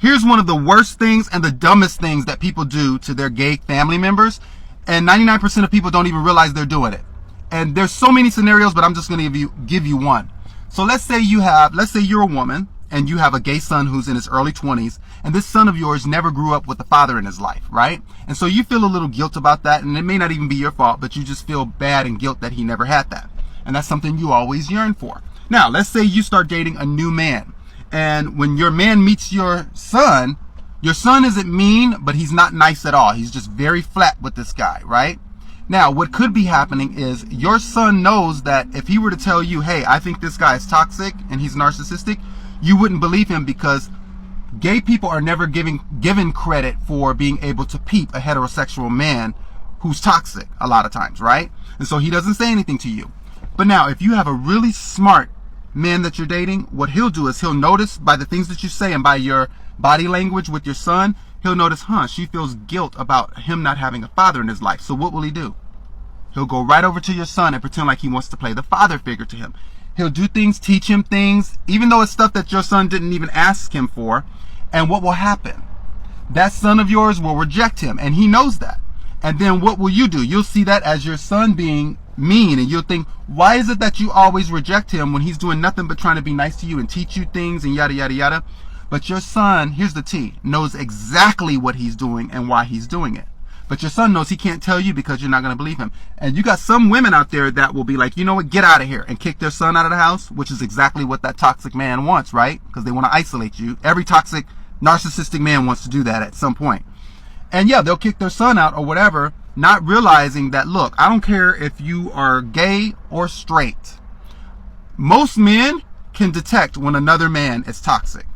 Here's one of the worst things and the dumbest things that people do to their gay family members. And 99% of people don't even realize they're doing it. And there's so many scenarios, but I'm just going to give you one. So let's say you're a woman and you have a gay son who's in his early 20s, and this son of yours never grew up with a father in his life, right? And so you feel a little guilt about that, and it may not even be your fault, but you just feel bad and guilt that he never had that. And that's something you always yearn for. Now, let's say you start dating a new man, and when your man meets your son isn't mean, but he's not nice at all. He's just very flat with this guy, right? Now, what could be happening is your son knows that if he were to tell you, hey, I think this guy is toxic and he's narcissistic, you wouldn't believe him, because gay people are never given credit for being able to peep a heterosexual man who's toxic a lot of times, right? And so he doesn't say anything to you. But now, if you have a really smart man that you're dating, what he'll do is he'll notice by the things that you say and by your body language with your son, he'll notice, she feels guilt about him not having a father in his life. So what will he do? He'll go right over to your son and pretend like he wants to play the father figure to him. He'll do things, teach him things, even though it's stuff that your son didn't even ask him for. And what will happen? That son of yours will reject him, and he knows that. And then what will you do? You'll see that as your son being mean, and you'll think, why is it that you always reject him when he's doing nothing but trying to be nice to you and teach you things and yada, yada, yada? But your son, here's the T, knows exactly what he's doing and why he's doing it. But your son knows he can't tell you because you're not going to believe him. And you got some women out there that will be like, you know what, get out of here, and kick their son out of the house, which is exactly what that toxic man wants, right? Because they want to isolate you. Every toxic, narcissistic man wants to do that at some point. And yeah, they'll kick their son out or whatever, not realizing that, look, I don't care if you are gay or straight. Most men can detect when another man is toxic.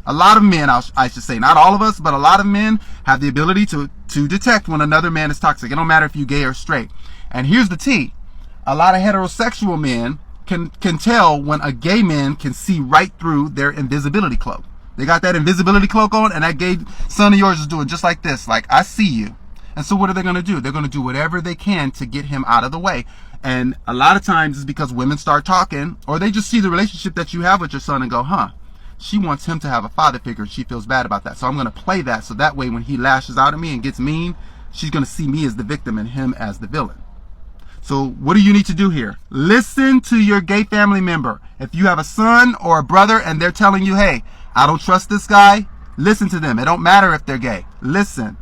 A lot of men, I should say, not all of us, but a lot of men have the ability to detect when another man is toxic. It don't matter if you're gay or straight. And here's the T. A lot of heterosexual men can tell when a gay man can see right through their invisibility cloak. They got that invisibility cloak on, and that gay son of yours is doing just like this. Like, I see you. And so what are they going to do? They're going to do whatever they can to get him out of the way. And a lot of times it's because women start talking, or they just see the relationship that you have with your son and go, she wants him to have a father figure, and she feels bad about that. So I'm going to play that, so that way when he lashes out at me and gets mean, she's going to see me as the victim and him as the villain. So what do you need to do here? Listen to your gay family member. If you have a son or a brother and they're telling you, hey, I don't trust this guy, listen to them. It don't matter if they're gay. Listen.